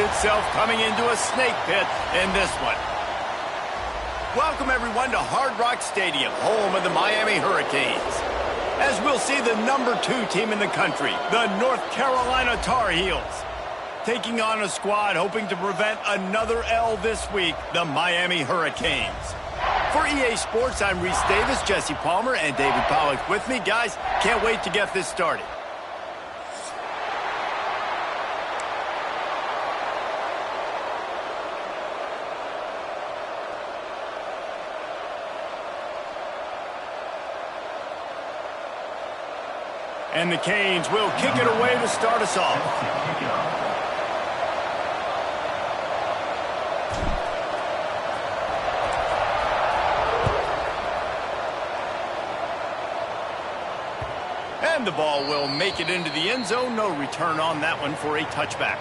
itself coming into a snake pit in this one. Welcome, everyone, to Hard Rock Stadium, home of the Miami Hurricanes. As we'll see the number 2 team in the country, the North Carolina Tar Heels, taking on a squad hoping to prevent another L this week, the Miami Hurricanes. For EA Sports, I'm Reese Davis, Jesse Palmer, and David Pollack with me. Guys, can't wait to get this started. And the Canes will kick it away to start us off. And the ball will make it into the end zone. No return on that one for a touchback.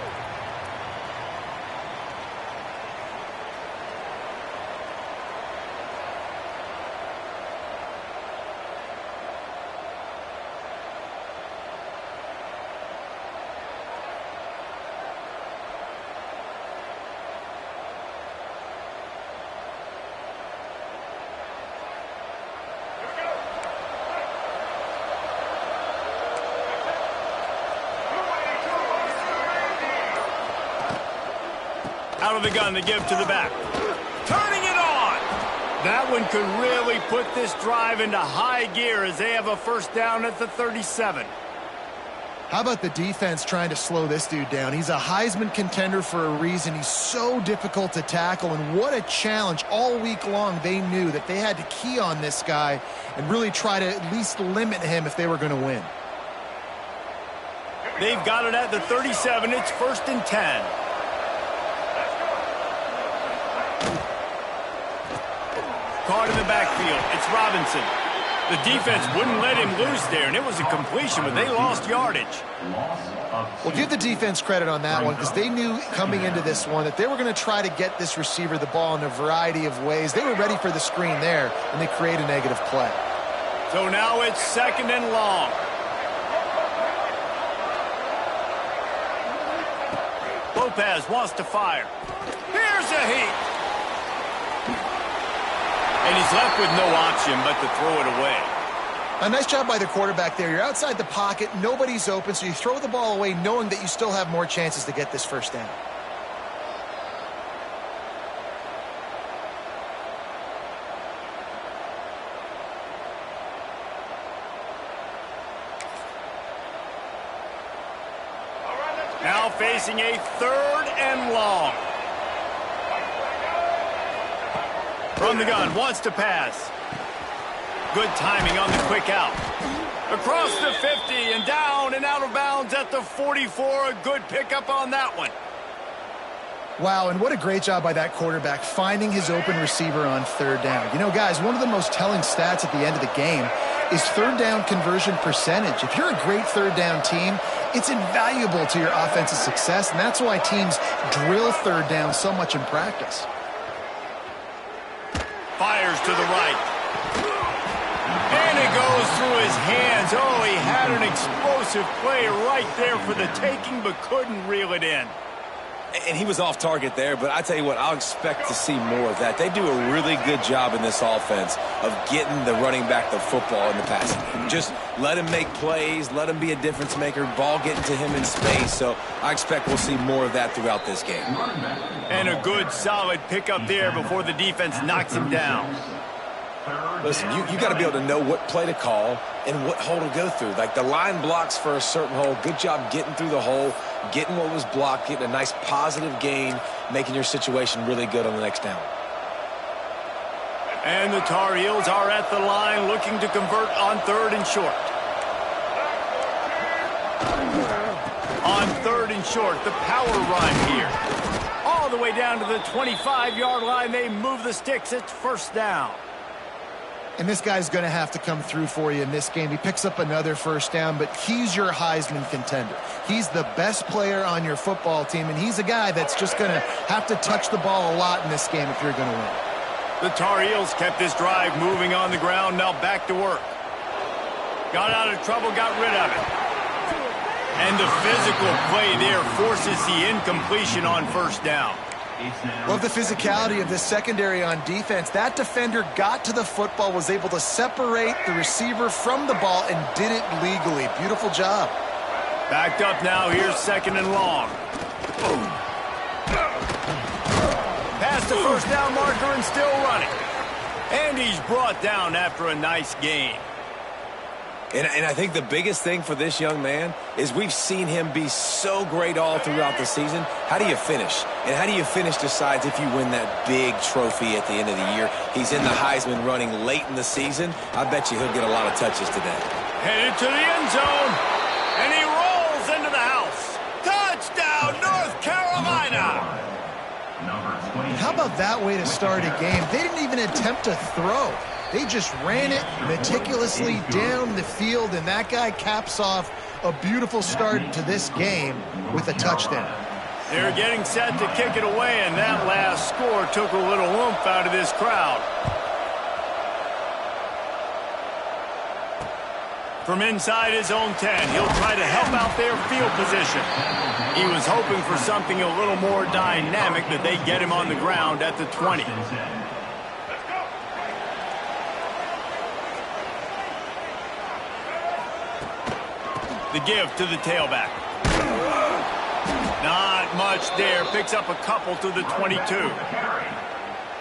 Out of the gun to give to the back. Turning it on! That one could really put this drive into high gear as they have a first down at the 37. How about the defense trying to slow this dude down? He's a Heisman contender for a reason. He's so difficult to tackle, and what a challenge. All week long they knew that they had to key on this guy and really try to at least limit him if they were going to win. They've got it at the 37. It's 1st and 10. Caught in the backfield. It's Robinson. The defense wouldn't let him loose there, and it was a completion, but they lost yardage. Well, give the defense credit on that one because they knew coming into this one that they were going to try to get this receiver the ball in a variety of ways. They were ready for the screen there, and they create a negative play. So now it's 2nd and long. Lopez wants to fire. Here's a heat. And he's left with no option but to throw it away. A nice job by the quarterback there. You're outside the pocket, nobody's open, so you throw the ball away knowing that you still have more chances to get this first down. Now facing a 3rd and long. From the gun, wants to pass. Good timing on the quick out. Across the 50 and down and out of bounds at the 44. A good pickup on that one. Wow, and what a great job by that quarterback finding his open receiver on 3rd down. You know, guys, one of the most telling stats at the end of the game is 3rd down conversion percentage. If you're a great 3rd down team, it's invaluable to your offensive success, and that's why teams drill 3rd down so much in practice. Fires to the right. And it goes through his hands. Oh, he had an explosive play right there for the taking, but couldn't reel it in. And he was off target there, but I tell you what, I'll expect to see more of that. They do a really good job in this offense of getting the running back the football in the passing game. Just let him make plays, let him be a difference maker, ball getting to him in space. So I expect we'll see more of that throughout this game. And a good, solid pickup there before the defense knocks him down. Listen, you got to be able to know what play to call and what hole to go through. Like the line blocks for a certain hole. Good job getting through the hole, getting what was blocked, getting a nice positive gain, making your situation really good on the next down. And the Tar Heels are at the line looking to convert on 3rd and short. On 3rd and short, the power run here. All the way down to the 25-yard line. They move the sticks. It's 1st down. And this guy's going to have to come through for you in this game. He picks up another 1st down, but he's your Heisman contender. He's the best player on your football team, and he's a guy that's just going to have to touch the ball a lot in this game if you're going to win. The Tar Heels kept this drive moving on the ground. Now back to work. Got out of trouble, got rid of it. And the physical play there forces the incompletion on first down. Love the physicality of this secondary on defense. That defender got to the football, was able to separate the receiver from the ball, and did it legally. Beautiful job. Backed up now. Here's 2nd and long. Past the first down marker and still running. And he's brought down after a nice gain. And I think the biggest thing for this young man is we've seen him be so great all throughout the season. How do you finish? And how do you finish decides if you win that big trophy at the end of the year. He's in the Heisman running late in the season. I bet you he'll get a lot of touches today. Headed to the end zone. And he rolls into the house. Touchdown, North Carolina. How about that way to start a game? They didn't even attempt to throw. They just ran it meticulously down the field, and that guy caps off a beautiful start to this game with a touchdown. They're getting set to kick it away, and that last score took a little oomph out of this crowd. From inside his own 10, he'll try to help out their field position. He was hoping for something a little more dynamic, but they get him on the ground at the 20. The give to the tailback. Not much there. Picks up a couple to the 22.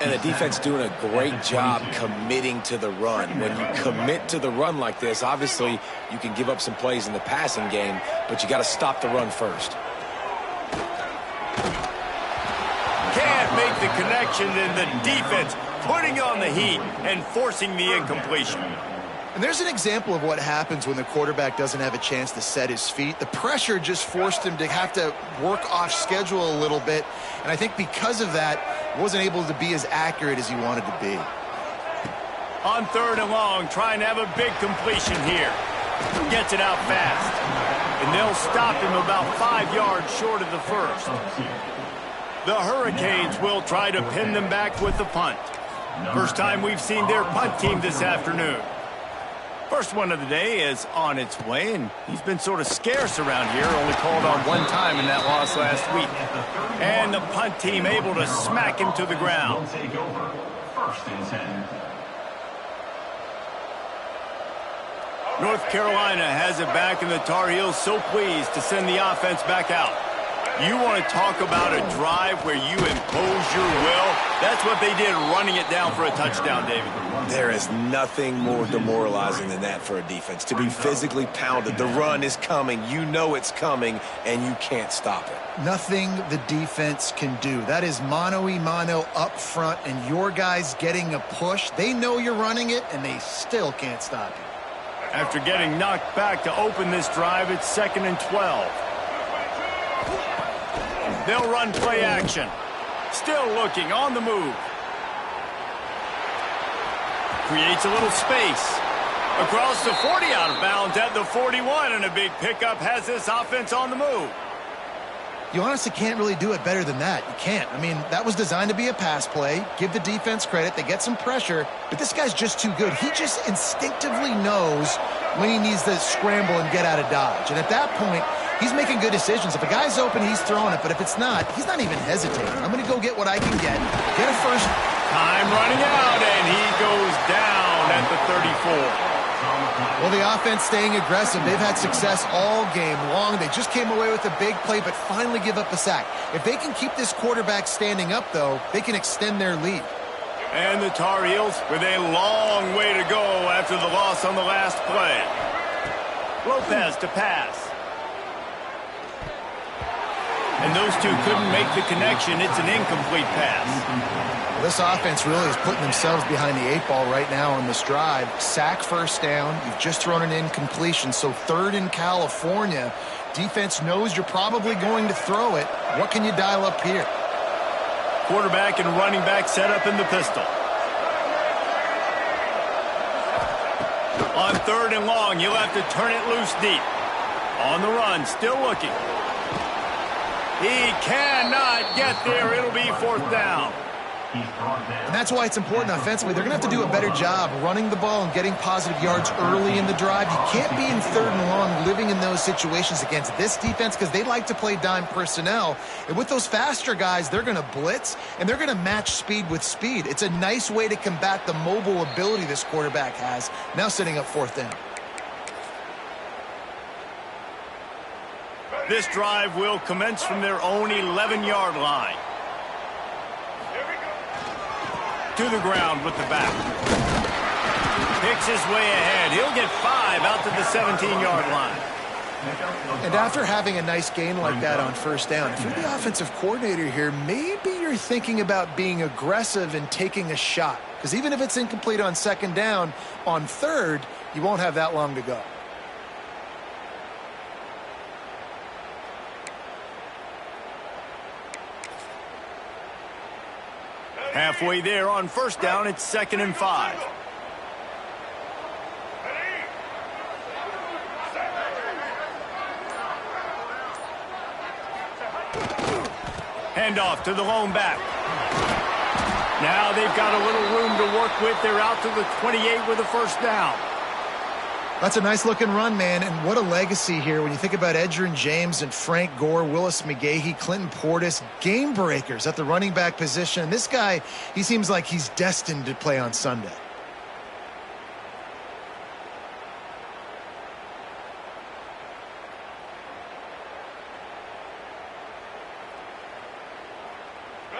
And the defense doing a great job committing to the run. When you commit to the run like this, obviously you can give up some plays in the passing game, but you got to stop the run first. Can't make the connection, and the defense putting on the heat and forcing the incompletion. And there's an example of what happens when the quarterback doesn't have a chance to set his feet. The pressure just forced him to have to work off schedule a little bit. And I think because of that, wasn't able to be as accurate as he wanted to be. On 3rd and long, trying to have a big completion here. Gets it out fast. And they'll stop him about 5 yards short of the first. The Hurricanes will try to pin them back with the punt. First time we've seen their punt team this afternoon. First one of the day is on its way, and he's been sort of scarce around here, only called on one time in that loss last week. And the punt team able to smack him to the ground. North Carolina has it back, and the Tar Heels so pleased to send the offense back out. You want to talk about a drive where you impose your will? That's what they did, running it down for a touchdown, David. There is nothing more demoralizing than that for a defense. To be physically pounded, the run is coming, you know it's coming, and you can't stop it. Nothing the defense can do. That is mano-a-mano up front, and your guys getting a push. They know you're running it, and they still can't stop you. After getting knocked back to open this drive, it's 2nd and 12. They'll run play action. Still looking on the move. Creates a little space. Across the 40, out of bounds at the 41, and a big pickup has this offense on the move. You honestly can't really do it better than that. You can't. I mean, that was designed to be a pass play. Give the defense credit. They get some pressure, but this guy's just too good. He just instinctively knows when he needs to scramble and get out of dodge. And at that point, he's making good decisions. If a guy's open, he's throwing it. But if it's not, he's not even hesitating. I'm going to go get what I can get a first. Time running out, and he goes down at the 34. Well, the offense staying aggressive. They've had success all game long. They just came away with a big play, but finally give up a sack. If they can keep this quarterback standing up, though, they can extend their lead. And the Tar Heels with a long way to go after the loss on the last play. Lopez to pass. And those two couldn't make the connection. It's an incomplete pass. This offense really is putting themselves behind the 8 ball right now on this drive. Sack first down. You've just thrown an incompletion. So 3rd in California. Defense knows you're probably going to throw it. What can you dial up here? Quarterback and running back set up in the pistol. On 3rd and long, you'll have to turn it loose deep. On the run, still looking. He cannot get there. It'll be 4th down. And that's why it's important offensively. They're going to have to do a better job running the ball and getting positive yards early in the drive. You can't be in 3rd and long living in those situations against this defense because they like to play dime personnel. And with those faster guys, they're going to blitz, and they're going to match speed with speed. It's a nice way to combat the mobile ability this quarterback has, now setting up 4th down. This drive will commence from their own 11-yard line. To the ground with the back. Picks his way ahead. He'll get 5 out to the 17-yard line. And after having a nice gain like that on 1st down, if you're the offensive coordinator here, maybe you're thinking about being aggressive and taking a shot. Because even if it's incomplete on 2nd down, on 3rd, you won't have that long to go. Halfway there on 1st down, it's 2nd and 5. Handoff to the lone back. Now they've got a little room to work with. They're out to the 28 with a 1st down. That's a nice-looking run, man, and what a legacy here when you think about Edgerrin James and Frank Gore, Willis McGahee, Clinton Portis, game breakers at the running back position. And this guy, he seems like he's destined to play on Sunday.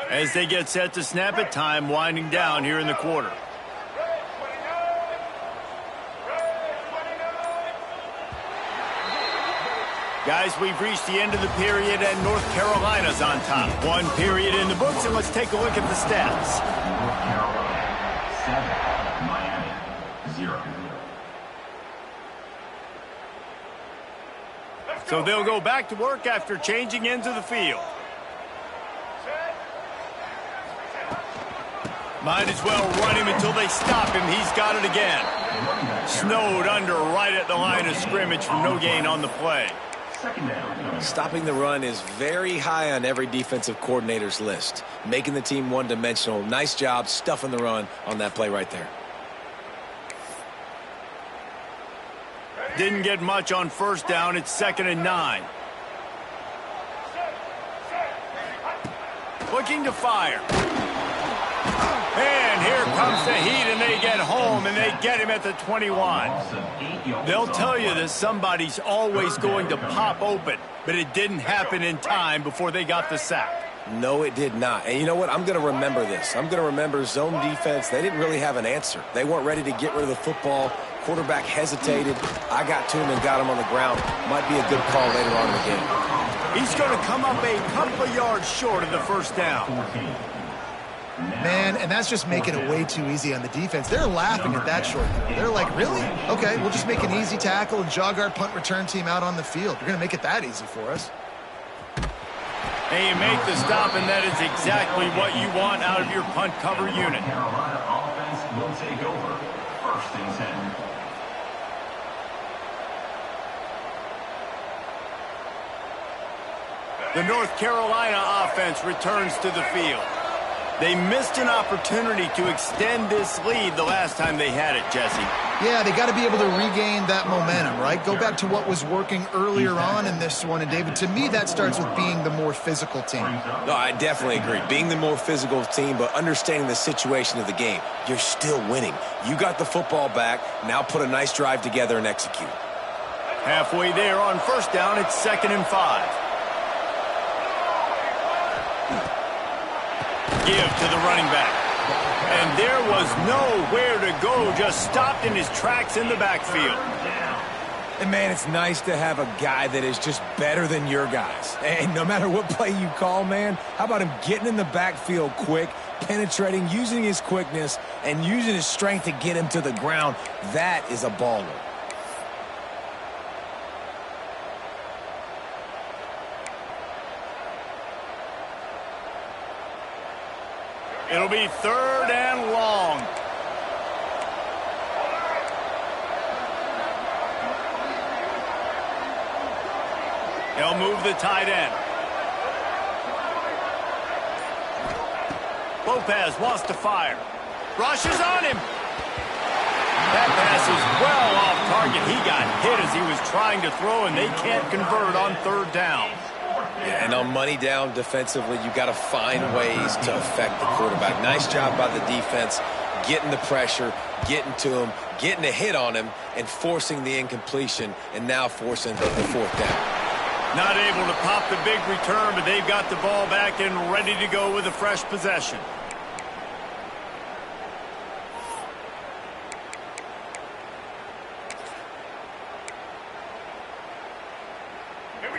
As they get set to snap it, time winding down here in the quarter. Guys, we've reached the end of the period, and North Carolina's on top. 1 period in the books, and let's take a look at the stats. North Carolina 7, Miami 0. So they'll go back to work after changing into the field. Might as well run him until they stop him. He's got it again. Snowed under right at the line of scrimmage for no gain on the play. Stopping the run is very high on every defensive coordinator's list. Making the team one-dimensional. Nice job stuffing the run on that play right there. Didn't get much on 1st down. It's 2nd and 9. Looking to fire. And here comes the heat, and they get home, and they get him at the 21. They'll tell you that somebody's always going to pop open, but it didn't happen in time before they got the sack. No, it did not. And you know what? I'm going to remember this. I'm going to remember zone defense. They didn't really have an answer. They weren't ready to get rid of the football. Quarterback hesitated. I got to him and got him on the ground. Might be a good call later on in the game. He's going to come up a couple of yards short of the 1st down. Man, and that's just making it way too easy on the defense. They're laughing at that short throw. They're like, really? Okay, we'll just make an easy tackle and jog our punt return team out on the field. You're going to make it that easy for us. And you make the stop, and that is exactly what you want out of your punt cover unit. Carolina offense will take over 1st and 10. The North Carolina offense returns to the field. They missed an opportunity to extend this lead the last time they had it, Jesse. Yeah, they got to be able to regain that momentum, right? Go back to what was working earlier on in this one. And, David, to me, that starts with being the more physical team. No, I definitely agree. Being the more physical team, but understanding the situation of the game. You're still winning. You got the football back. Now put a nice drive together and execute. Halfway there on 1st down, it's 2nd and 5. Give to the running back. And there was nowhere to go, just stopped in his tracks in the backfield. And, man, it's nice to have a guy that is just better than your guys. And no matter what play you call, man, how about him getting in the backfield quick, penetrating, using his quickness, and using his strength to get him to the ground? That is a baller. It'll be 3rd and long. They'll move the tight end. Lopez wants to fire. Rushes on him. That pass is well off target. He got hit as he was trying to throw, and they can't convert on third down. Yeah, and on money down defensively, you got to find ways to affect the quarterback. Nice job by the defense, getting the pressure, getting to him, getting a hit on him, and forcing the incompletion, and now forcing the fourth down. Not able to pop the big return, but they've got the ball back and ready to go with a fresh possession.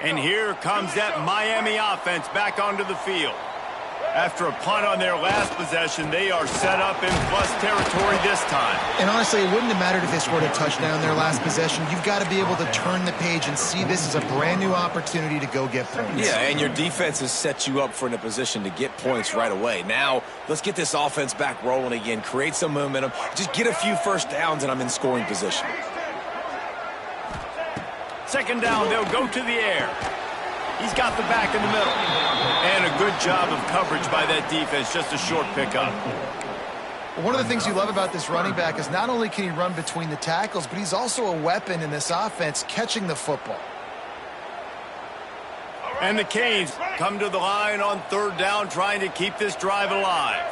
And here comes that Miami offense back onto the field. After a punt on their last possession, they are set up in plus territory this time. And honestly, it wouldn't have mattered if they scored a touchdown their last possession. You've got to be able to turn the page and see this as a brand new opportunity to go get points. Yeah, and your defense has set you up for in a position to get points right away. Now, let's get this offense back rolling again, create some momentum, just get a few first downs, and I'm in scoring position. Second down, they'll go to the air. He's got the back in the middle. And a good job of coverage by that defense, just a short pickup. Well, one of the things you love about this running back is not only can he run between the tackles, but he's also a weapon in this offense catching the football. And the Canes come to the line on third down, trying to keep this drive alive.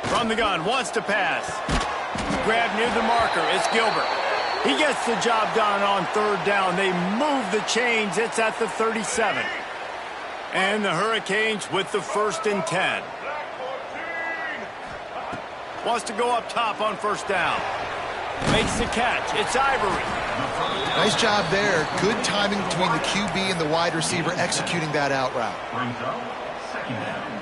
From the gun, wants to pass. Grab near the marker, it's Gilbert. He gets the job done on third down. They move the chains. It's at the 37. And the Hurricanes with the 1st and 10. Wants to go up top on first down. Makes the catch. It's Ivory. Nice job there. Good timing between the QB and the wide receiver executing that out route. Brings up second down.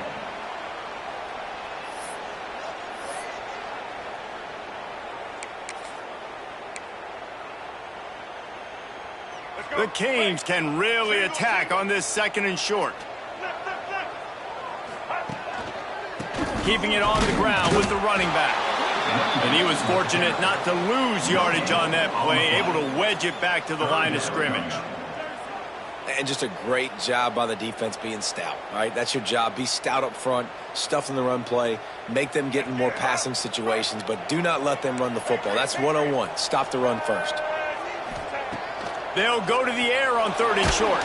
The Canes can really attack on this 2nd and short. Keeping it on the ground with the running back. And he was fortunate not to lose yardage on that play, able to wedge it back to the line of scrimmage. And just a great job by the defense being stout, all right? That's your job. Be stout up front, stuff in the run play, make them get in more passing situations, but do not let them run the football. That's 101. Stop the run first. They'll go to the air on 3rd and short.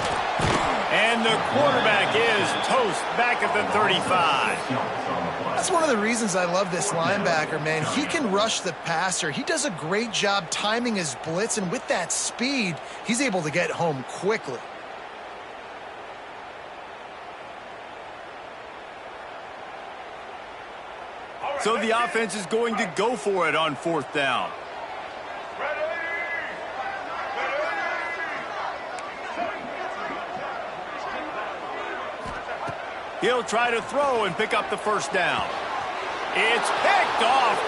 And the quarterback is toast back at the 35. That's one of the reasons I love this linebacker, man. He can rush the passer. He does a great job timing his blitz, and with that speed, he's able to get home quickly. So the offense is going to go for it on 4th down. He'll try to throw and pick up the first down. It's picked off.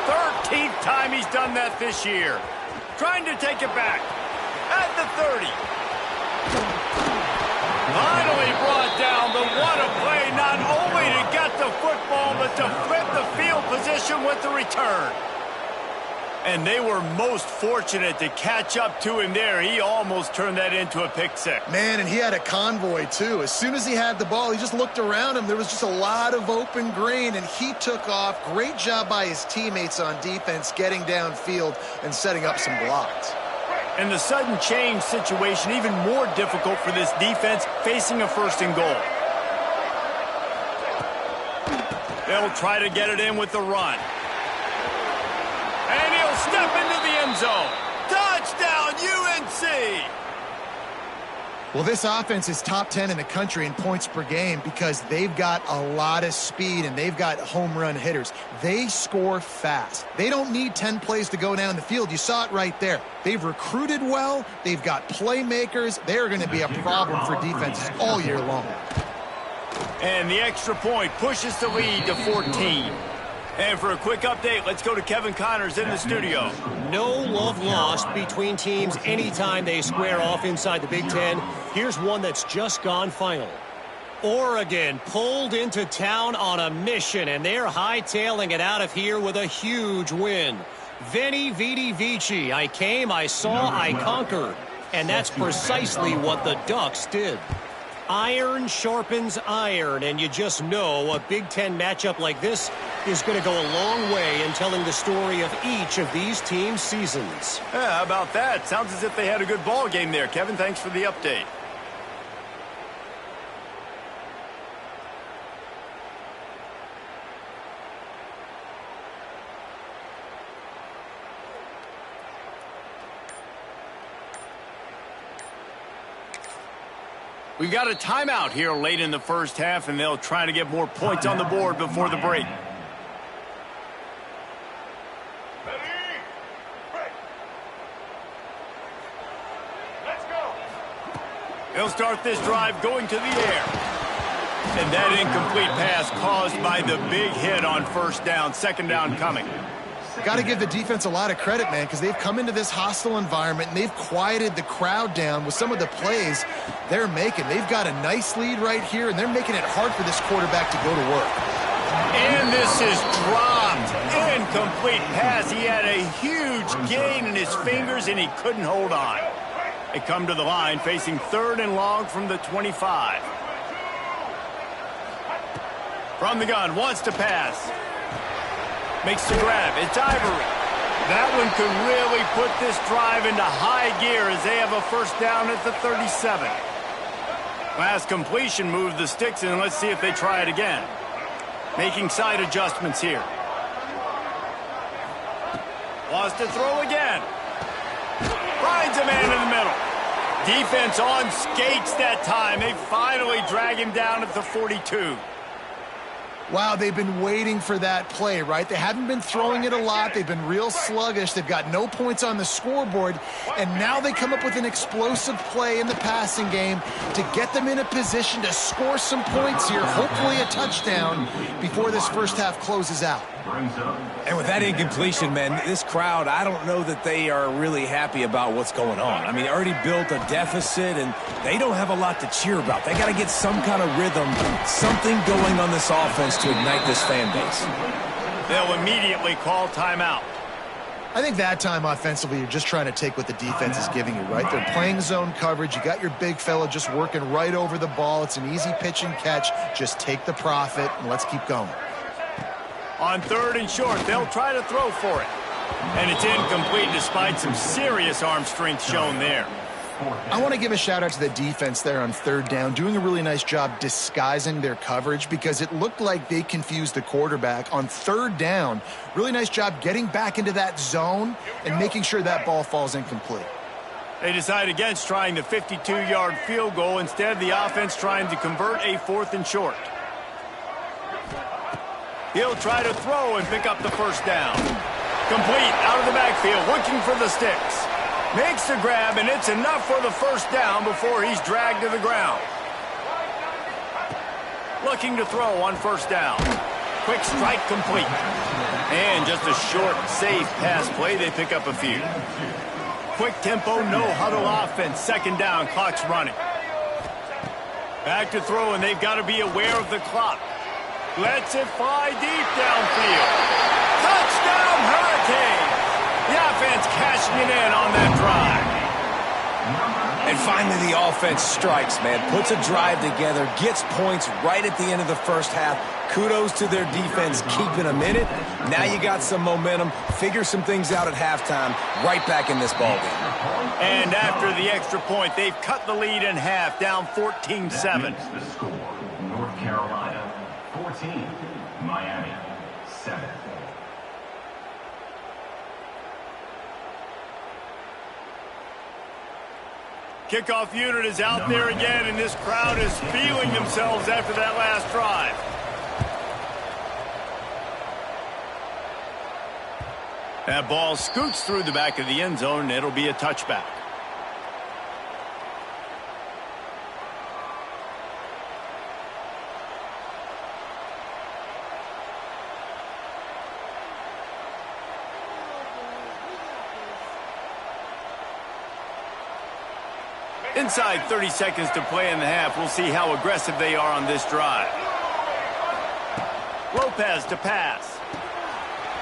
13th time he's done that this year. Trying to take it back. At the 30. Finally brought down, but what a play. Not only to get the football, but to flip the field position with the return. And they were most fortunate to catch up to him there. He almost turned that into a pick six. Man, and he had a convoy, too. As soon as he had the ball, he just looked around him. There was just a lot of open green, and he took off. Great job by his teammates on defense, getting downfield and setting up some blocks. And the sudden change situation even more difficult for this defense facing a 1st and goal. They'll try to get it in with the run. And he'll step into the end zone. Touchdown, UNC! Well, this offense is top 10 in the country in points per game because they've got a lot of speed and they've got home run hitters. They score fast. They don't need 10 plays to go down the field. You saw it right there. They've recruited well. They've got playmakers. They're going to be a problem for defenses all year long. And the extra point pushes the lead to 14. And for a quick update, let's go to Kevin Connors in the studio. No love lost between teams anytime they square off inside the Big Ten. Here's one that's just gone final. Oregon pulled into town on a mission, and they're hightailing it out of here with a huge win. Veni, Vidi, Vici. I came, I saw, I conquered. And that's precisely what the Ducks did. Iron sharpens iron, and you just know a Big Ten matchup like this is going to go a long way in telling the story of each of these teams' seasons. Yeah, how about that? Sounds as if they had a good ball game there. Kevin, thanks for the update. We've got a timeout here late in the first half, and they'll try to get more points on the board before the break. They'll start this drive going to the air. And that incomplete pass caused by the big hit on first down. Second down coming. Got to give the defense a lot of credit, man, because they've come into this hostile environment and they've quieted the crowd down with some of the plays they're making. They've got a nice lead right here, and they're making it hard for this quarterback to go to work. And this is dropped. Incomplete pass. He had a huge gain in his fingers, and he couldn't hold on. They come to the line facing 3rd and long from the 25. From the gun, wants to pass. Makes the grab. It's Ivory. That one could really put this drive into high gear as they have a first down at the 37. Last completion moved the sticks, and let's see if they try it again. Making side adjustments here. Wants to throw again. Finds a man in the middle. Defense on skates that time. They finally drag him down at the 42. Wow, they've been waiting for that play, right? They haven't been throwing it a lot. They've been real sluggish. They've got no points on the scoreboard. And now they come up with an explosive play in the passing game to get them in a position to score some points here, hopefully a touchdown, before this first half closes out. And with that incompletion, man, this crowd, I don't know that they are really happy about what's going on. I mean, they already built a deficit, and they don't have a lot to cheer about. They got to get some kind of rhythm, something going on this offense to ignite this fan base. They'll immediately call timeout. I think that time offensively, you're just trying to take what the defense is giving you, right? They're playing zone coverage. You got your big fella just working right over the ball. It's an easy pitch and catch. Just take the profit, and let's keep going. On 3rd and short, they'll try to throw for it. And it's incomplete despite some serious arm strength shown there. I want to give a shout out to the defense there on 3rd down, doing a really nice job disguising their coverage because it looked like they confused the quarterback on 3rd down. Really nice job getting back into that zone and making sure that ball falls incomplete. They decide against trying the 52-yard field goal. Instead, the offense trying to convert a 4th and short. He'll try to throw and pick up the first down. Complete out of the backfield, looking for the sticks. Makes the grab, and it's enough for the first down before he's dragged to the ground. Looking to throw on first down. Quick strike complete. And just a short, safe pass play. They pick up a few. Quick tempo, no huddle offense. 2nd down, clock's running. Back to throw, and they've got to be aware of the clock. Lets it fly deep downfield. Touchdown, Hurricanes! The offense cashing it in on that drive. And finally, the offense strikes, man. Puts a drive together, gets points right at the end of the first half. Kudos to their defense keeping them in it. Now you got some momentum. Figure some things out at halftime. Right back in this ballgame. And after the extra point, they've cut the lead in half, down 14-7. The score, North Carolina 14, Miami 7. Kickoff unit is out there again, and this crowd is feeling themselves after that last drive. That ball scoots through the back of the end zone, and it'll be a touchback. Inside 30 seconds to play in the half. We'll see how aggressive they are on this drive. Lopez to pass.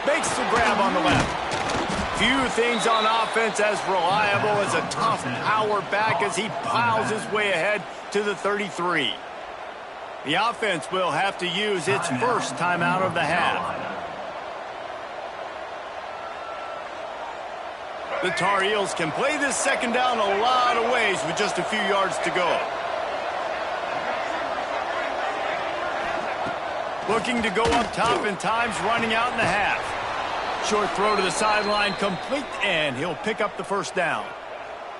Makes the grab on the left. Few things on offense as reliable as a tough power back as he plows his way ahead to the 33. The offense will have to use its first timeout of the half. The Tar Heels can play this second down a lot of ways with just a few yards to go. Looking to go up top in times, running out in the half. Short throw to the sideline, complete, and he'll pick up the first down.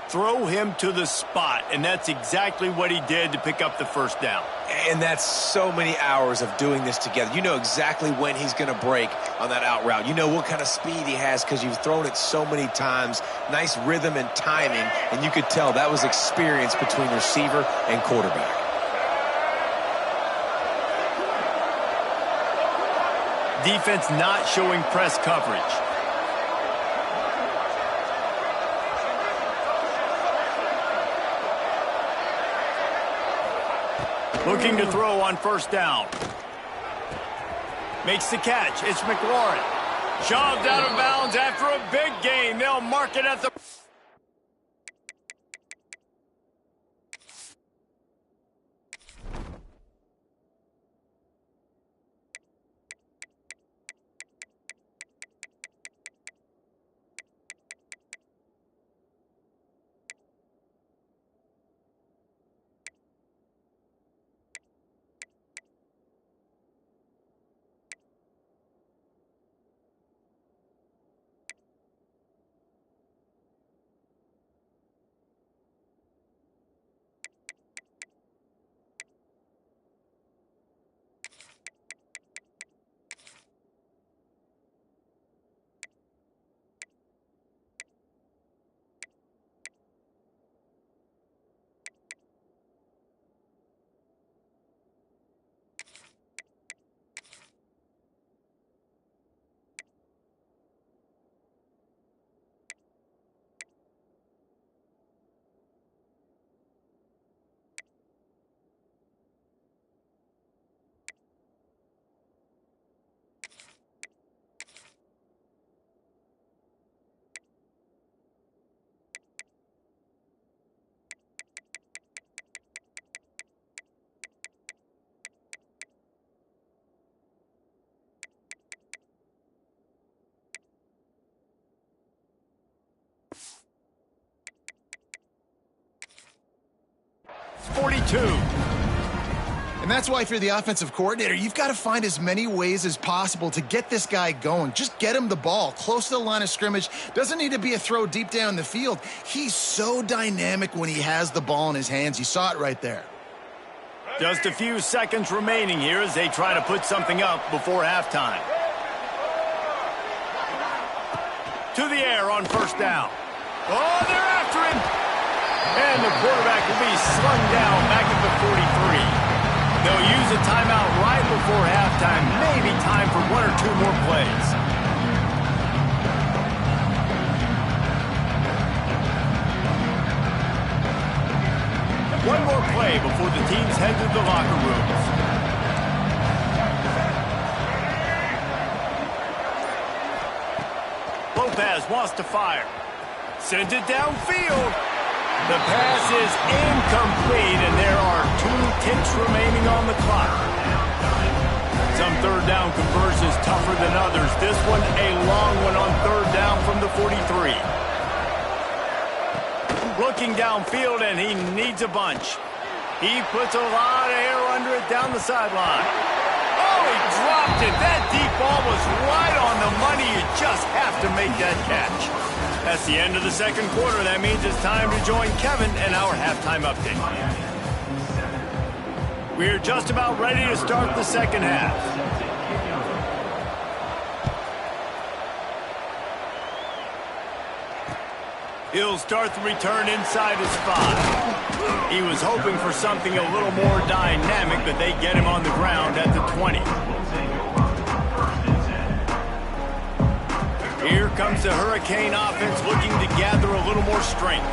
Throw him to the spot, and that's exactly what he did to pick up the first down. And that's so many hours of doing this together. You know exactly when he's going to break on that out route. You know what kind of speed he has because you've thrown it so many times. Nice rhythm and timing, and you could tell that was experience between receiver and quarterback. Defense not showing press coverage. Looking to throw on first down. Makes the catch. It's McLaurin. Shoved out of bounds after a big gain. They'll mark it at the... It's 42. And that's why if you're the offensive coordinator, you've got to find as many ways as possible to get this guy going. Just get him the ball close to the line of scrimmage. Doesn't need to be a throw deep down the field. He's so dynamic when he has the ball in his hands. You saw it right there. Just a few seconds remaining here as they try to put something up before halftime. To the air on first down. Oh, they're after him. And the quarterback will be slung down back at the 43. They'll use a timeout right before halftime. Maybe time for one or two more plays. One more play before the teams head to the locker rooms. Lopez wants to fire. Sends it downfield. The pass is incomplete, and there are 2 ticks remaining on the clock. Some third down conversions tougher than others. This one a long one on third down from the 43. Looking downfield, and he needs a bunch. He puts a lot of air under it down the sideline. Oh, he dropped it. That deep ball was right on the money. You just have to make that catch. That's the end of the second quarter. That means it's time to join Kevin and our halftime update. We're just about ready to start the second half. He'll start the return inside his 5. He was hoping for something a little more dynamic, but they get him on the ground at the 20. Here comes the Hurricane offense looking to gather a little more strength.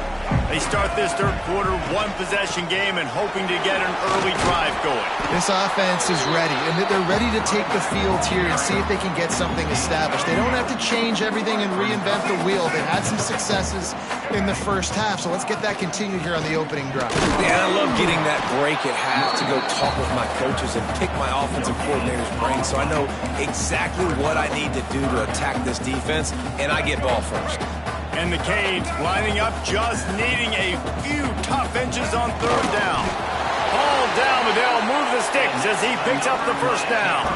They start this third quarter, one-possession game, and hoping to get an early drive going. This offense is ready, and they're ready to take the field here and see if they can get something established. They don't have to change everything and reinvent the wheel. They had some successes in the first half, so let's get that continued here on the opening drive. Yeah, I love getting that break at half to go talk with my coaches and pick my offensive coordinator's brain so I know exactly what I need to do to attack this defense, and I get ball first. And the Canes lining up, just needing a few tough inches on third down. Ball down, but they'll move the sticks as he picks up the first down.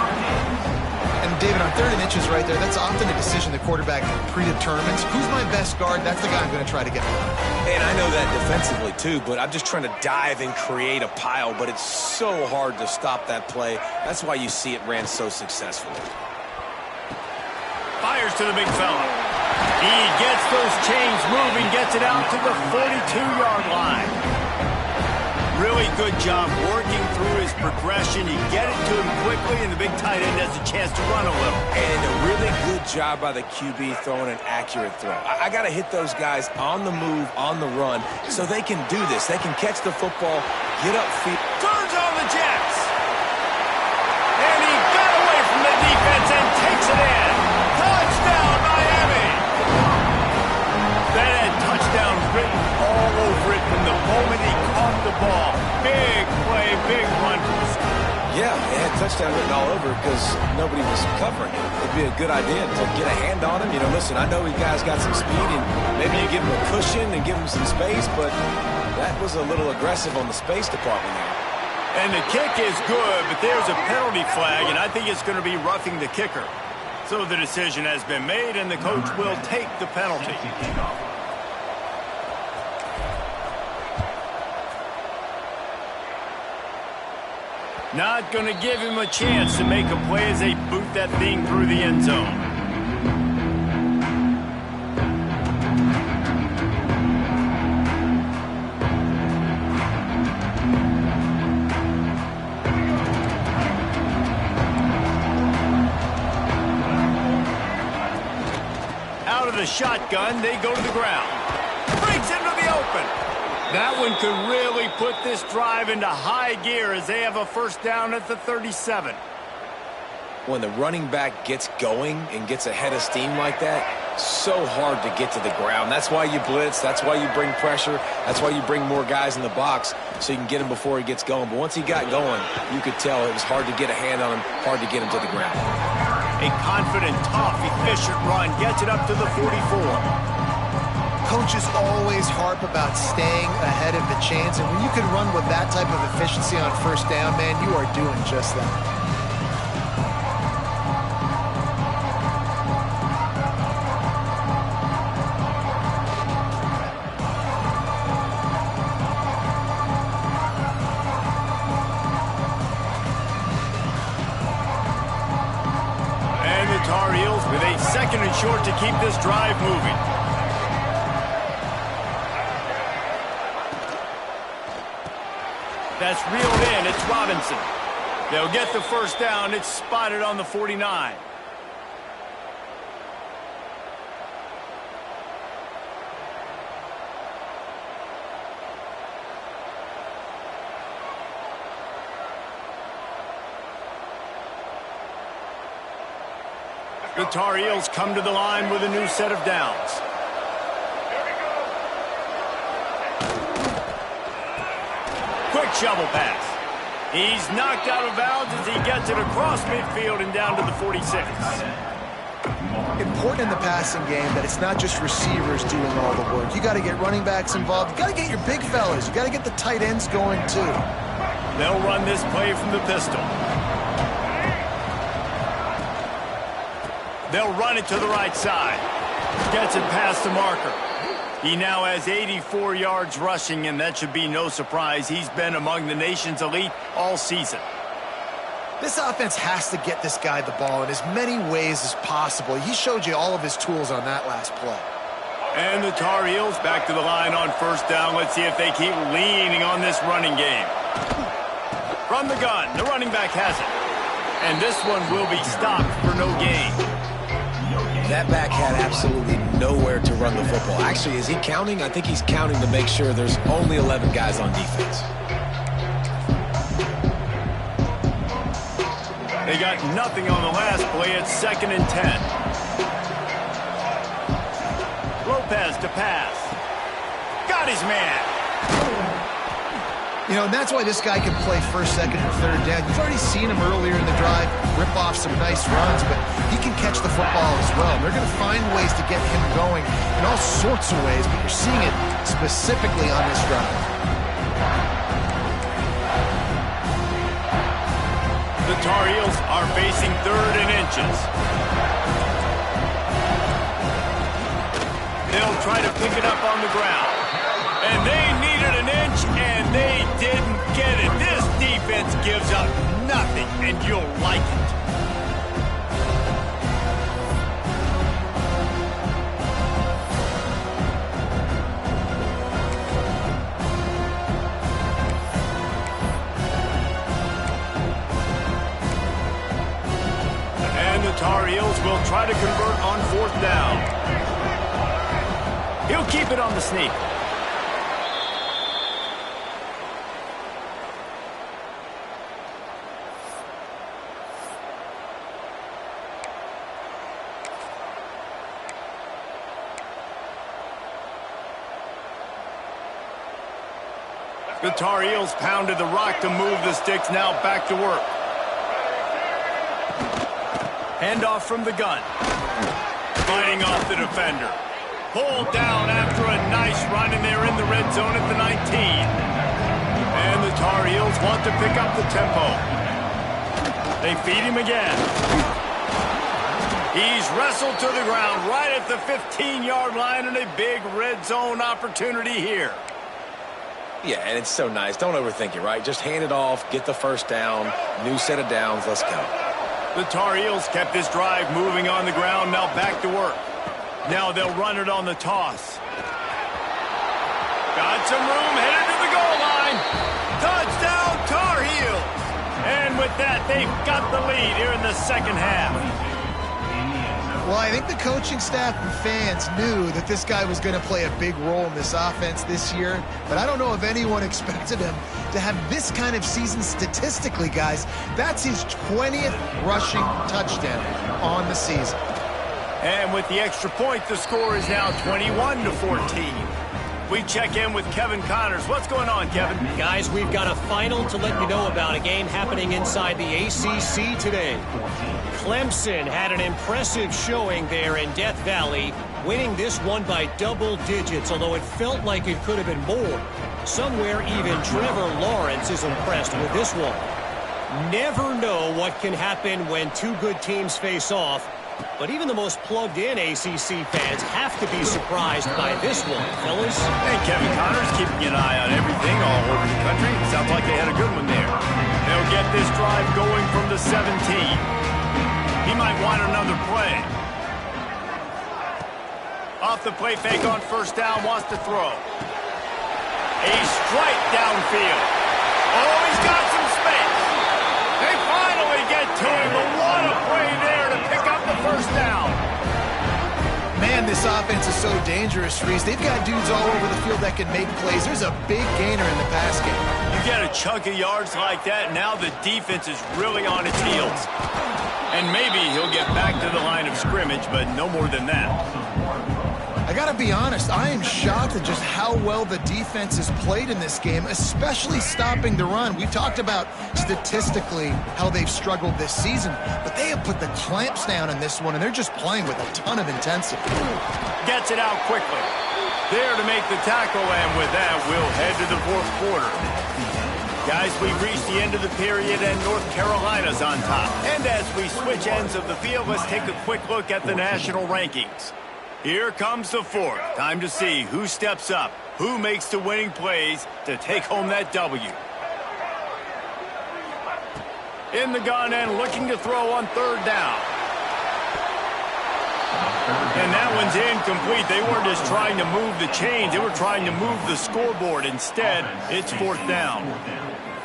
And David, on third and inches right there, that's often a decision the quarterback predetermines. Who's my best guard? That's the guy I'm going to try to get around. And I know that defensively too, but I'm just trying to dive and create a pile, but it's so hard to stop that play. That's why you see it ran so successfully. Fires to the big fella. He gets those chains moving, gets it out to the 42-yard line. Really good job working through his progression. You get it to him quickly, and the big tight end has a chance to run a little. And a really good job by the QB throwing an accurate throw. I got to hit those guys on the move, on the run, so they can do this. They can catch the football, get upfield. Turns on the Jets. And he got away from the defense and takes it in. Touchdown, Miami. That had touchdown written all over it from the moment he caught the ball. Big play, big run. Yeah, it had touchdown written all over because nobody was covering it. It'd be a good idea to get a hand on him. You know, listen, I know you guys got some speed, and maybe you give him a cushion and give him some space, but that was a little aggressive on the space department there. And the kick is good, but there's a penalty flag, and I think it's going to be roughing the kicker. So the decision has been made, and the coach will take the penalty. Not going to give him a chance to make a play as they boot that thing through the end zone. Out of the shotgun, they go to the ground. Breaks into the open. That one could really put this drive into high gear as they have a first down at the 37. When the running back gets going and gets ahead of steam like that, so hard to get to the ground. That's why you blitz. That's why you bring pressure. That's why you bring more guys in the box so you can get him before he gets going. But once he got going, you could tell it was hard to get a hand on him, hard to get him to the ground. A confident, tough, efficient run gets it up to the 44. Coaches always harp about staying ahead of the chains, and when you can run with that type of efficiency on first down, man, you are doing just that. And the Tar Heels with a second and short to keep this drive moving. That's reeled in. It's Robinson. They'll get the first down. It's spotted on the 49. The Tar Heels come to the line with a new set of downs. Quick shovel pass. He's knocked out of bounds as he gets it across midfield and down to the 46. Important in the passing game that it's not just receivers doing all the work. You got to get running backs involved. You got to get your big fellas. You got to get the tight ends going too. They'll run this play from the pistol. They'll run it to the right side. Gets it past the marker. He now has 84 yards rushing, and that should be no surprise. He's been among the nation's elite all season. This offense has to get this guy the ball in as many ways as possible. He showed you all of his tools on that last play. And the Tar Heels back to the line on first down. Let's see if they keep leaning on this running game. From the gun, the running back has it. And this one will be stopped for no gain. That back had absolutely nowhere to run the football. Actually, is he counting? I think he's counting to make sure there's only 11 guys on defense. They got nothing on the last play. It's 2nd and 10. Lopez to pass. Got his man. You know, and that's why this guy can play 1st, 2nd, and 3rd down. You've already seen him earlier in the drive rip off some nice runs, but he can catch the football as well. They're going to find ways to get him going in all sorts of ways, but you're seeing it specifically on this drive. The Tar Heels are facing 3rd and inches. They'll try to pick it up on the ground. And they needed an inch, and they didn't get it. This defense gives up nothing, and you'll like it. And the Tar Heels will try to convert on 4th down. He'll keep it on the sneak. The Tar Heels pounded the rock to move the sticks, now back to work. Handoff from the gun. Fighting off the defender. Pulled down after a nice run, and they're in the red zone at the 19. And the Tar Heels want to pick up the tempo. They feed him again. He's wrestled to the ground right at the 15-yard line, and a big red zone opportunity here. Yeah, and it's so nice. Don't overthink it, right? Just hand it off, get the 1st down, new set of downs, let's go. The Tar Heels kept this drive moving on the ground, now back to work. Now they'll run it on the toss. Got some room, headed to the goal line. Touchdown, Tar Heels! And with that, they've got the lead here in the 2nd half. Well, I think the coaching staff and fans knew that this guy was going to play a big role in this offense this year, but I don't know if anyone expected him to have this kind of season statistically, guys. That's his 20th rushing touchdown on the season. And with the extra point, the score is now 21-14. We check in with Kevin Connors. What's going on, Kevin? Guys, we've got a final to let you know about, a game happening inside the ACC today. Clemson had an impressive showing there in Death Valley, winning this one by double digits, although it felt like it could have been more. Somewhere even Trevor Lawrence is impressed with this one. Never know what can happen when two good teams face off, but even the most plugged-in ACC fans have to be surprised by this one, fellas. Hey, Kevin Connors keeping an eye on everything all over the country. Sounds like they had a good one there. They'll get this drive going from the 17. He might want another play. Off the play fake on 1st down, wants to throw. A strike downfield. Oh, he's got some space. They finally get to him, but what a play there to pick up the 1st down. Man, this offense is so dangerous, Reese. They've got dudes all over the field that can make plays. There's a big gainer in the pass game. You get a chunk of yards like that, now the defense is really on its heels. And maybe he'll get back to the line of scrimmage, but no more than that. I gotta be honest, I am shocked at just how well the defense has played in this game, especially stopping the run. We've talked about statistically how they've struggled this season, but they have put the clamps down in this one, and they're just playing with a ton of intensity. Gets it out quickly. There to make the tackle, and with that, we'll head to the 4th quarter. Guys, we've reached the end of the period, and North Carolina's on top. And as we switch ends of the field, let's take a quick look at the national rankings. Here comes the 4th. Time to see who steps up, who makes the winning plays to take home that W. In the gun and looking to throw on 3rd down. And that one's incomplete. They weren't just trying to move the chains. They were trying to move the scoreboard. Instead, it's 4th down.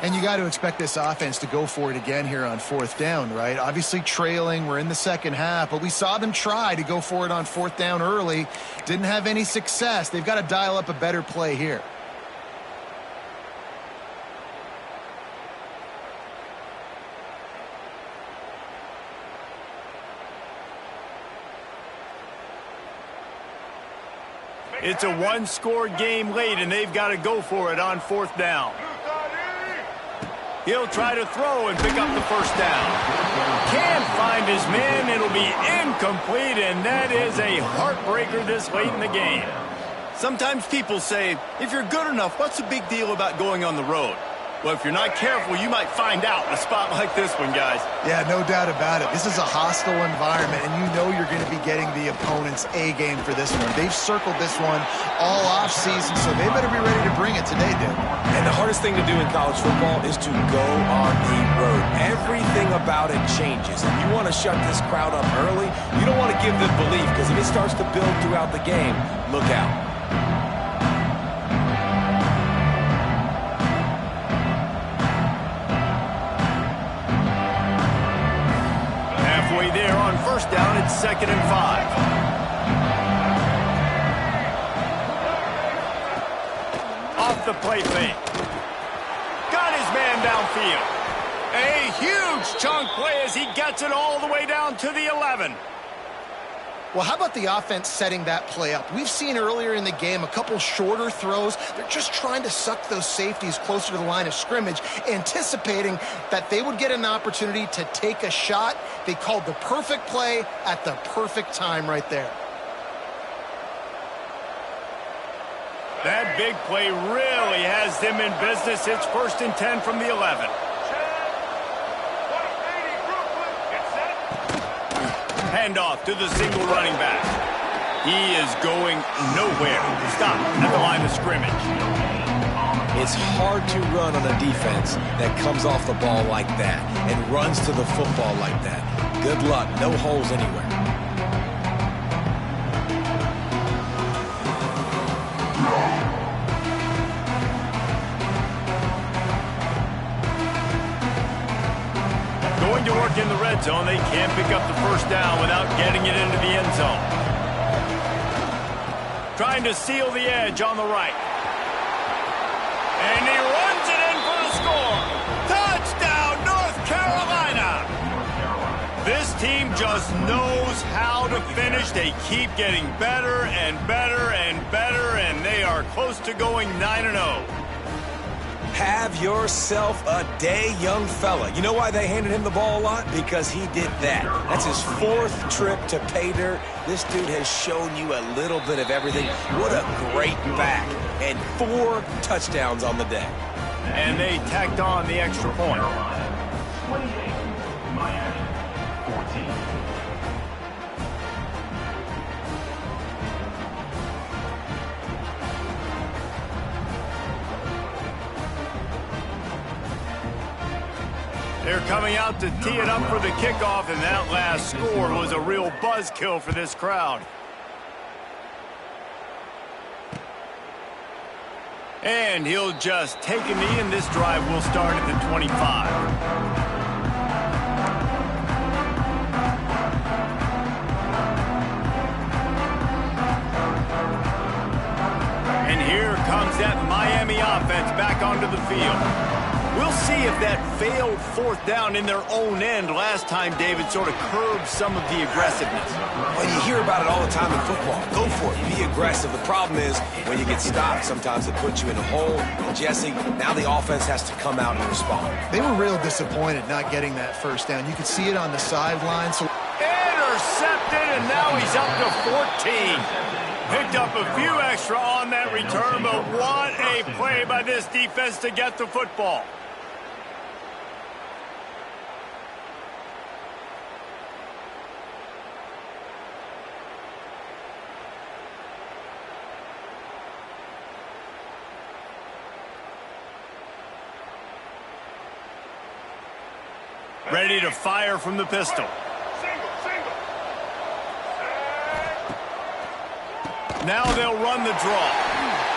And you got to expect this offense to go for it again here on fourth down, right? Obviously trailing, we're in the second half, but we saw them try to go for it on fourth down early. Didn't have any success. They've got to dial up a better play here. It's a one-score game late, and they've got to go for it on fourth down. He'll try to throw and pick up the first down. Can't find his man. It'll be incomplete, and that is a heartbreaker this late in the game. Sometimes people say, if you're good enough, what's the big deal about going on the road? Well, if you're not careful, you might find out in a spot like this one, guys. Yeah, no doubt about it. This is a hostile environment, and you know you're going to be getting the opponent's A game for this one. They've circled this one all offseason, so they better be ready to bring it today, dude. And the hardest thing to do in college football is to go on the road. Everything about it changes. If you want to shut this crowd up early, you don't want to give them belief, because if it starts to build throughout the game, look out. There on first down, it's 2nd and 5. Off the play fake. Got his man downfield. A huge chunk play as he gets it all the way down to the 11. Well, how about the offense setting that play up? We've seen earlier in the game a couple shorter throws. They're just trying to suck those safeties closer to the line of scrimmage, anticipating that they would get an opportunity to take a shot. They called the perfect play at the perfect time right there. That big play really has them in business. It's 1st and 10 from the 11. Handoff to the single running back. He is going nowhere. Stop at the line of scrimmage. It's hard to run on a defense that comes off the ball like that and runs to the football like that. Good luck. No holes anywhere. Going to work in the red zone. They can't pick up the first down without getting it into the end zone. Trying to seal the edge on the right. And he runs it in for the score. Touchdown, North Carolina. This team just knows how to finish. They keep getting better and better and better, and they are close to going 9-0. Have yourself a day, young fella. You know why they handed him the ball a lot? Because he did that. That's his 4th trip to pay dirt. This dude has shown you a little bit of everything. What a great back. And 4 touchdowns on the day. And they tacked on the extra point. 28, Miami, 14. They're coming out to tee it up for the kickoff, and that last score was a real buzzkill for this crowd. And he'll just take a knee, and this drive will start at the 25. And here comes that Miami offense back onto the field. We'll see if that failed fourth down in their own end last time, David, sort of curbed some of the aggressiveness. Well, you hear about it all the time in football. Go for it. Be aggressive. The problem is when you get stopped, sometimes it puts you in a hole. Jesse, now the offense has to come out and respond. They were real disappointed not getting that first down. You could see it on the sideline. So intercepted, and now he's up to 14. Picked up a few extra on that return, but what a play by this defense to get the football. Ready to fire from the pistol. Now they'll run the draw.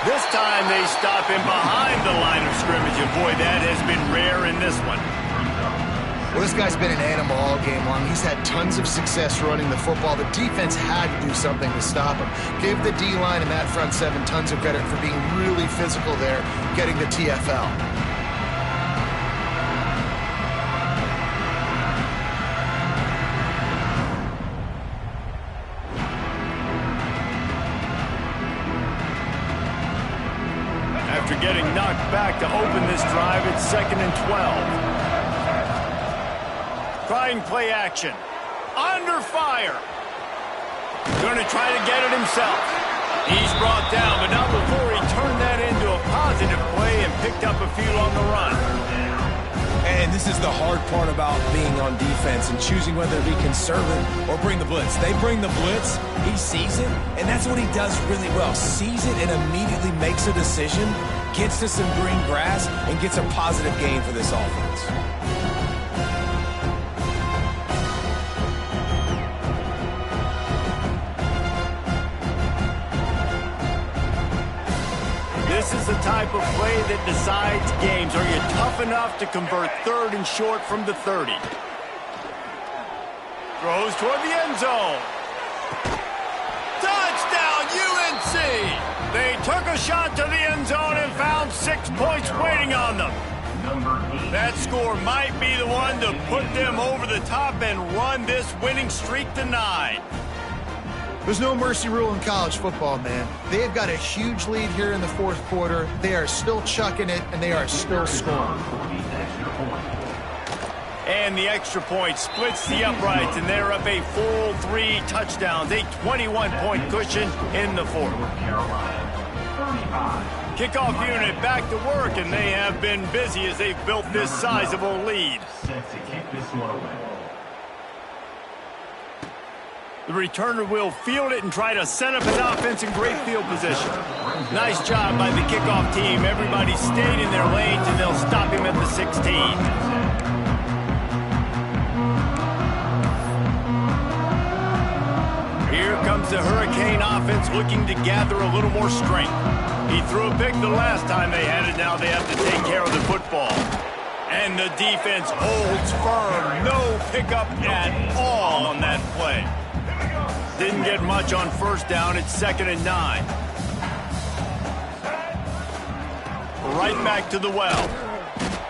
This time they stop him behind the line of scrimmage, and boy, that has been rare in this one. Well, this guy's been an animal all game long. He's had tons of success running the football. The defense had to do something to stop him. Give the D-line and that front seven tons of credit for being really physical there, getting the TFL. After getting knocked back to open this drive, it's 2nd and 12. Trying play action. Under fire. Going to try to get it himself. He's brought down, but not before he turned that into a positive play and picked up a few on the run. And this is the hard part about being on defense and choosing whether to be conservative or bring the blitz. They bring the blitz, he sees it, and that's what he does really well. Sees it and immediately makes a decision, gets to some green grass, and gets a positive gain for this offense. This is the type of play that decides games. Are you tough enough to convert 3rd and short from the 30? Throws toward the end zone. Touchdown, UNC! They took a shot to the end zone and found 6 points waiting on them. That score might be the one to put them over the top and run this winning streak to 9. There's no mercy rule in college football, man. They have got a huge lead here in the 4th quarter. They are still chucking it, and they are still scoring. And the extra point splits the uprights, and they're up a full 3 touchdowns, a 21-point cushion in the 4th. Kickoff unit back to work, and they have been busy as they've built this sizable lead. Set to kick this one away. The returner will field it and try to set up his offense in great field position. Nice job by the kickoff team. Everybody stayed in their lanes, and they'll stop him at the 16. Here comes the Hurricane offense looking to gather a little more strength. He threw a pick the last time they had it. Now they have to take care of the football. And the defense holds firm. No pickup at all on that play. Didn't get much on 1st down. It's 2nd and 9. Right back to the well.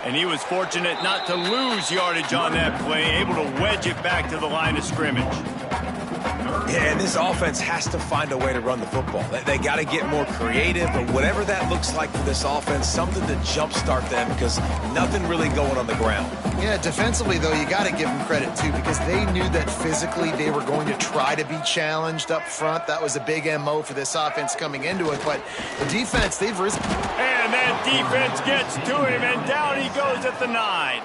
And he was fortunate not to lose yardage on that play, able to wedge it back to the line of scrimmage. Yeah, and this offense has to find a way to run the football. They got to get more creative, but whatever that looks like for this offense, something to jumpstart them because nothing really going on the ground. Yeah, defensively, though, you got to give them credit, too, because they knew that physically they were going to try to be challenged up front. That was a big MO for this offense coming into it, but the defense, they've risen. And that defense gets to him, and down he goes at the 9.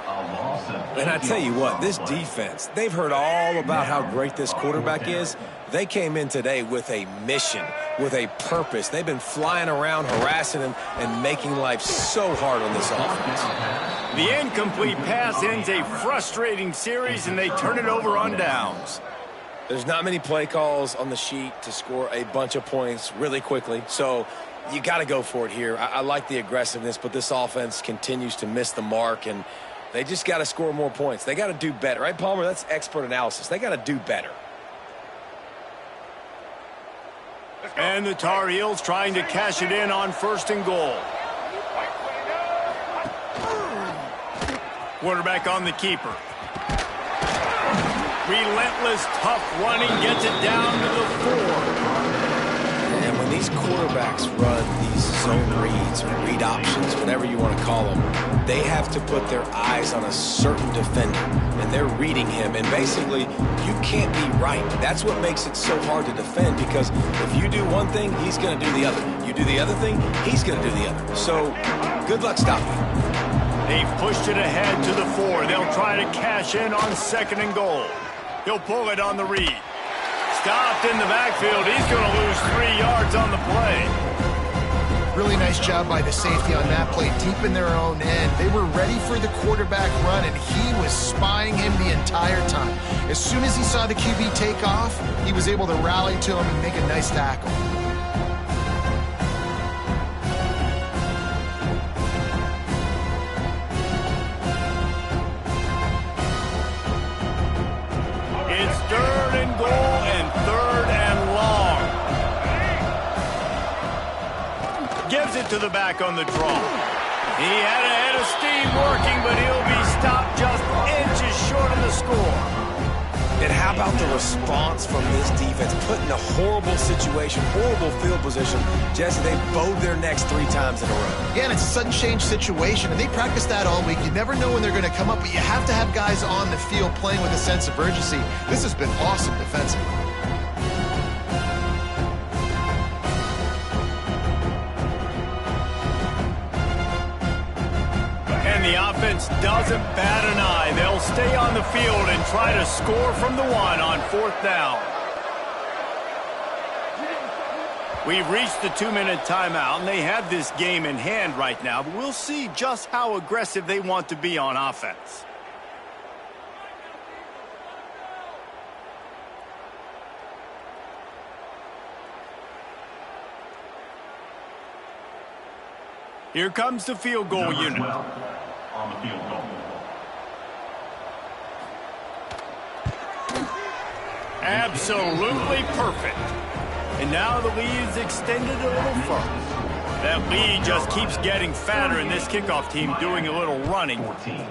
And I tell you what, this defense, they've heard all about how great this quarterback is. They came in today with a mission, with a purpose. They've been flying around, harassing him, and making life so hard on this offense. The incomplete pass ends a frustrating series, and they turn it over on downs. There's not many play calls on the sheet to score a bunch of points really quickly, so you got to go for it here. I like the aggressiveness, but this offense continues to miss the mark, and they just got to score more points. They got to do better. Right, Palmer? That's expert analysis. They got to do better. And the Tar Heels trying to cash it in on 1st and goal. Quarterback on the keeper. Relentless, tough running, gets it down to the 4. And when these quarterbacks run these zone reads or read options, whatever you want to call them, they have to put their eyes on a certain defender, and they're reading him, and basically you can't be right. That's what makes it so hard to defend, because if you do one thing, he's going to do the other. You do the other thing, he's going to do the other. So good luck stopping. They've pushed it ahead to the 4. They'll try to cash in on 2nd and goal. He'll pull it on the read. Stopped in the backfield. He's going to lose 3 yards on the play. Really nice job by the safety on that play, deep in their own end. They were ready for the quarterback run, and he was spying him the entire time. As soon as he saw the QB take off, he was able to rally to him and make a nice tackle. throws it to the back on the draw. He had a head of steam working, but he'll be stopped just inches short of the score. And how about the response from this defense? Put in a horrible situation, horrible field position. Jesse, they bowed their necks 3 times in a row. Yeah, and it's a sudden change situation, and they practice that all week. You never know when they're going to come up, but you have to have guys on the field playing with a sense of urgency. This has been awesome defensively. The offense doesn't bat an eye. They'll stay on the field and try to score from the 1 on 4th down. We've reached the 2-minute timeout, and they have this game in hand right now, but we'll see just how aggressive they want to be on offense. Here comes the field goal unit. On the field goal. Absolutely perfect. And now the lead's extended a little further. That lead just keeps getting fatter, and this kickoff team doing a little running. 14.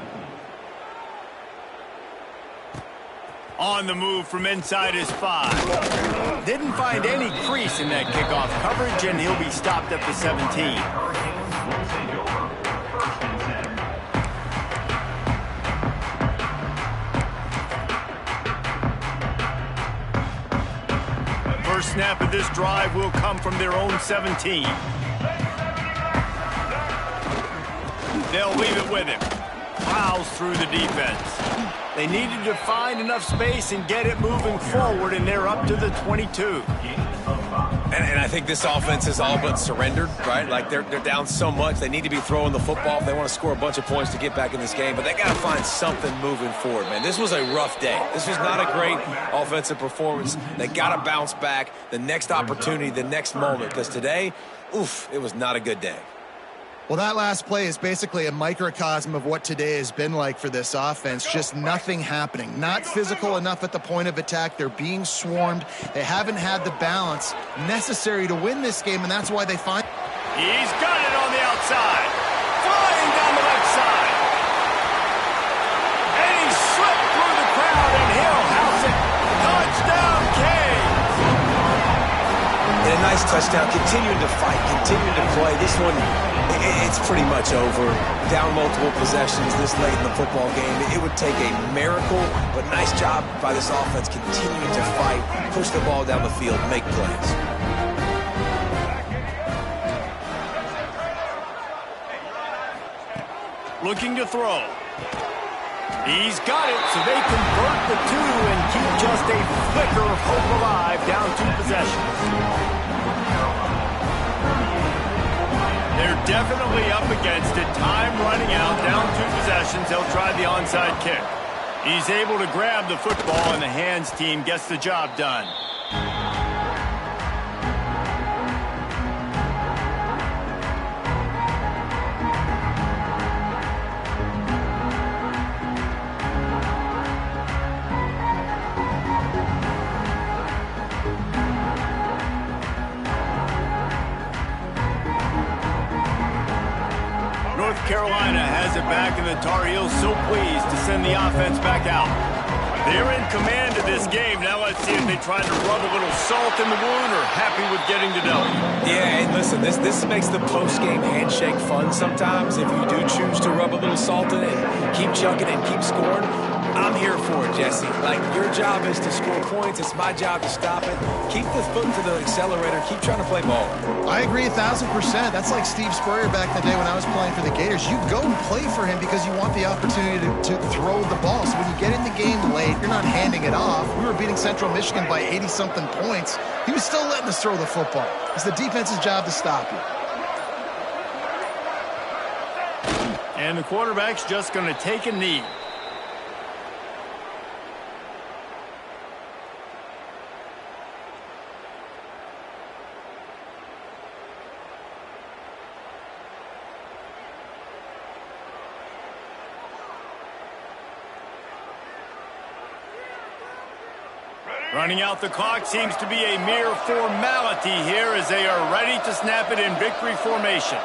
On the move from inside his 5. Didn't find any crease in that kickoff coverage, and he'll be stopped at the 17. Will take over. 1st and 10. First snap of this drive will come from their own 17. They'll leave it with him. Plows through the defense. They needed to find enough space and get it moving forward, and they're up to the 22. And I think this offense is all but surrendered, right? Like they're down so much. They need to be throwing the football if they want to score a bunch of points to get back in this game. But they got to find something moving forward, man. This was a rough day. This was not a great offensive performance. They got to bounce back the next opportunity, the next moment. Because today, oof, it was not a good day. Well, that last play is basically a microcosm of what today has been like for this offense. Just nothing happening. Not physical enough at the point of attack. They're being swarmed. They haven't had the balance necessary to win this game, and that's why they find... He's got it on the outside. Flying down the left side. And he slipped through the crowd, and he'll house it. Touchdown, Canes. And a nice touchdown. Continuing to fight, continuing to play. This one... it's pretty much over. Down multiple possessions this late in the football game. It would take a miracle, but nice job by this offense continuing to fight, push the ball down the field, make plays. Looking to throw. He's got it, so they convert the 2 and keep just a flicker of hope alive, down 2 possessions. They're definitely up against it. Time running out, down 2 possessions. They'll try the onside kick. He's able to grab the football, and the hands team gets the job done. North Carolina has it back, and the Tar Heels so pleased to send the offense back out. They're in command of this game. Now let's see if they try to rub a little salt in the wound or happy with getting the W. Yeah, and listen, this makes the post-game handshake fun sometimes. If you do choose to rub a little salt in it and keep chucking and keep scoring, I'm here for it, Jesse. Like, your job is to score points. It's my job to stop it. Keep the foot to the accelerator. Keep trying to play ball. I agree 1,000%. That's like Steve Spurrier back in the day when I was playing for the Gators. You go and play for him because you want the opportunity to throw the ball. So when you get in the game late, you're not handing it off. We were beating Central Michigan by 80-something points. He was still letting us throw the football. It's the defense's job to stop you. And the quarterback's just going to take a knee. Ready? Running out the clock seems to be a mere formality here as they are ready to snap it in victory formation.